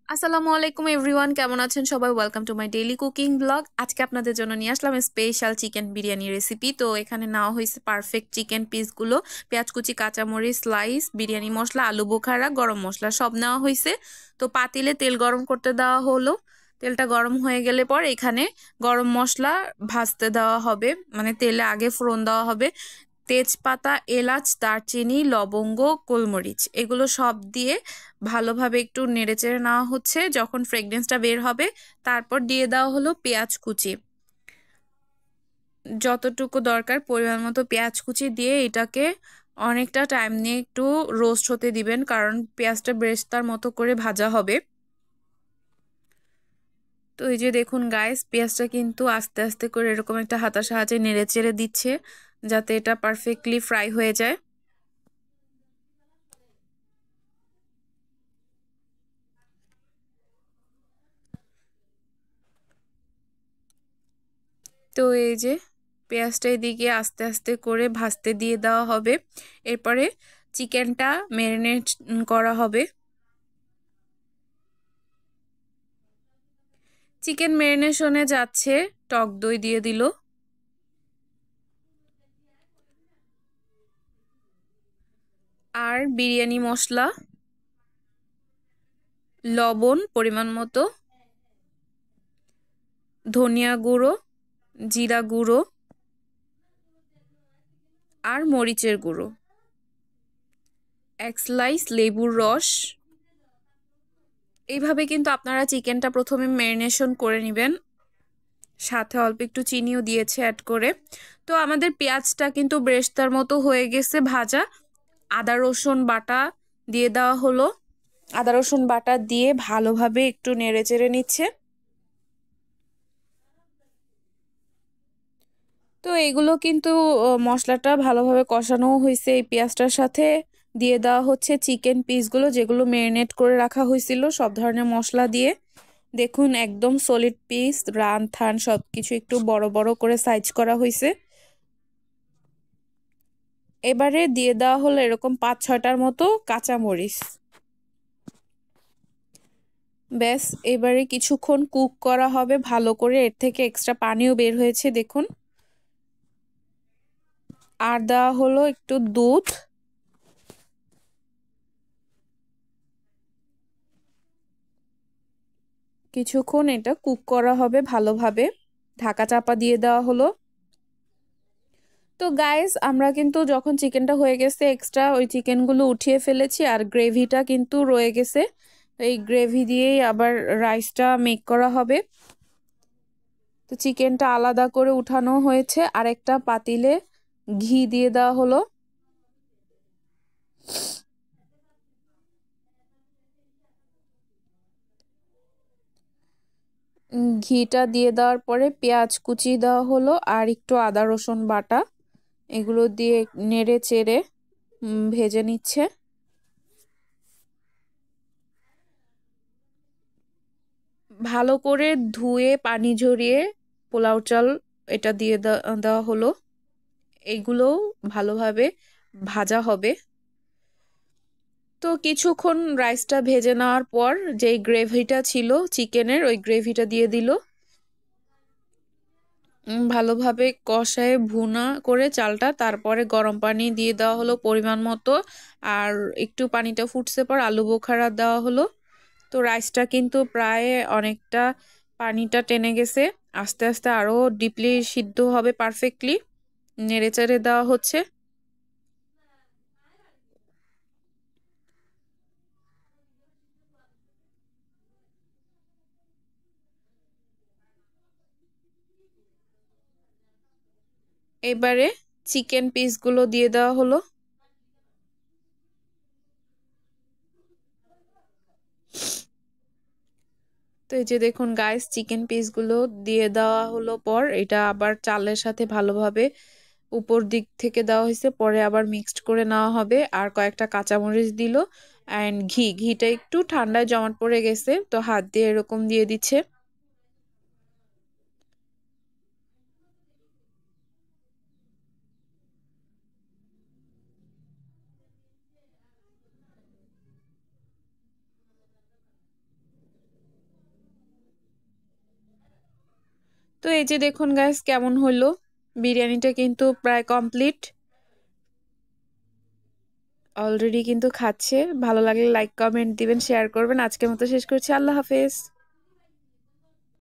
আসসালামু আলাইকুম এভরিওয়ান, কেমন আছেন সবাই? Welcome to my daily cooking blog. আজকে আপনাদের জন্য নিয়ে আসলাম স্পেশাল চিকেন বিরিয়ানি রেসিপি। তো এখানে নেওয়া হয়েছে পারফেক্ট চিকেন পিসগুলো, পেঁয়াজ কুচি, কাঁচামরিচ স্লাইস, বিরিয়ানি মশলা, আলু বোখারা, গরম মশলা সব নেওয়া হয়েছে। তো পাতিলে তেল গরম করতে দেওয়া হলো। তেলটা গরম হয়ে গেলে পর এখানে গরম মশলা ভাজতে দেওয়া হবে, মানে তেলে আগে ফোড়ন দেওয়া হবে। তেজপাতা, এলাচ, দারচিনি, লবঙ্গ, গোলমরিচ এগুলো সব দিয়ে ভালোভাবে একটু নেড়েচেড়ে নেওয়া হচ্ছে। যখন ফ্রেগনেন্সটা বের হবে তারপর দিয়ে দেওয়া হলো পেঁয়াজ কুচি। যতটুকু দরকার পরিমাণ মতো পেঁয়াজ কুচি দিয়ে এটাকে অনেকটা টাইম নিয়ে একটু রোস্ট হতে দিবেন, কারণ পেঁয়াজটা বেরেস্তার মতো করে ভাজা হবে। তো এই যে দেখুন গাইস, পেঁয়াজটা কিন্তু আস্তে আস্তে করে এরকম একটা হাতার সাহায্যে নেড়েচেড়ে দিচ্ছে যাতে এটা পারফেক্টলি ফ্রাই হয়ে যায়। তো এই যে পেঁয়াজটা এদিকে আস্তে আস্তে করে ভাজতে দিয়ে দেওয়া হবে। এরপরে চিকেনটা ম্যারিনেট করা হবে। চিকেন ম্যারিনেশনে যাচ্ছে টক দই দিয়ে দিল, আর বিরিয়ানি মশলা, লবণ পরিমাণ মতো, ধনিয়া গুঁড়ো, জিরা গুঁড়ো আর মরিচের গুঁড়ো, এক স্লাইস লেবুর রস। এইভাবে কিন্তু আপনারা চিকেনটা প্রথমে ম্যারিনেশন করে নেবেন। সাথে অল্প একটু চিনিও দিয়েছে অ্যাড করে। তো আমাদের পেঁয়াজটা কিন্তু বেরেস্তার মতো হয়ে গেছে ভাজা। আদা রসুন বাটা দিয়ে দেওয়া হলো। আদা রসুন বাটা দিয়ে ভালোভাবে একটু নেড়ে চেড়ে নিচ্ছে। তো এগুলো কিন্তু মশলাটা ভালোভাবে কষানো হয়েছে। এই পেঁয়াজটার সাথে দিয়ে দেওয়া হচ্ছে চিকেন পিসগুলো, যেগুলো ম্যারিনেট করে রাখা হয়েছিল সব ধরনের মশলা দিয়ে। দেখুন একদম সলিড পিস, রান থান সব কিছু একটু বড় বড় করে সাইজ করা হয়েছে। এবারে দিয়ে দেওয়া হলো এরকম 5-6টার মতো কাঁচামরিচ। ব্যাস, এবারে কিছুক্ষণ কুক করা হবে ভালো করে। এর থেকে এক্সট্রা পানিও বের হয়েছে দেখুন। আর দেওয়া হলো একটু দুধ। কিছুক্ষণ এটা কুক করা হবে ভালোভাবে, ঢাকা চাপা দিয়ে দেওয়া হলো। তো গাইস, আমরা কিন্তু যখন চিকেনটা হয়ে গেছে এক্সট্রা ওই চিকেনগুলো উঠিয়ে ফেলেছি, আর গ্রেভিটা কিন্তু রয়ে গেছে। এই গ্রেভি দিয়েই আবার রাইসটা মেক করা হবে। তো চিকেনটা আলাদা করে উঠানো হয়েছে, আর একটা পাতিলে ঘি দিয়ে দেওয়া হলো। ঘিটা দিয়ে দেওয়ার পরে পেঁয়াজ কুচি দেওয়া হলো আর একটু আদা রসুন বাটা, এগুলো দিয়ে নেড়ে চেড়ে ভেজে নিচ্ছে। ভালো করে ধুয়ে পানি ঝরিয়ে পোলাও চাল এটা দিয়ে দেওয়া হলো। এগুলোও ভালোভাবে ভাজা হবে। তো কিছুক্ষণ রাইসটা ভেজে নেওয়ার পর যেই গ্রেভিটা ছিল চিকেনের, ওই গ্রেভিটা দিয়ে দিল। ভালোভাবে কষায় ভুনা করে চালটা, তারপরে গরম পানি দিয়ে দেওয়া হলো পরিমাণ মতো। আর একটু পানিটা ফুটছে পর আলু বোখারা দেওয়া হলো। তো রাইসটা কিন্তু প্রায় অনেকটা পানিটা টেনে গেছে। আস্তে আস্তে আরও ডিপলি সিদ্ধ হবে পারফেক্টলি। নেড়ে চেড়ে দেওয়া হচ্ছে। এবারে চিকেন পিসগুলো দিয়ে দেওয়া হলো। তো এই যে দেখুন গাইস, চিকেন পিসগুলো দিয়ে দেওয়া হলো পর এটা আবার চালের সাথে ভালোভাবে উপর দিক থেকে দেওয়া হয়েছে, পরে আবার মিক্সড করে নেওয়া হবে। আর কয়েকটা কাঁচামরিচ দিল অ্যান্ড ঘিটা একটু ঠান্ডায় জমাট পড়ে গেছে, তো হাত দিয়ে এরকম দিয়ে দিচ্ছে। তো এই যে দেখুন গাইস কেমন হলো, বিরিয়ানিটা কিন্তু প্রায় কমপ্লিট। অলরেডি কিন্তু খাচ্ছে। ভালো লাগলে লাইক কমেন্ট দিবেন, শেয়ার করবেন। আজকের মতো শেষ করছি, আল্লাহ হাফেজ।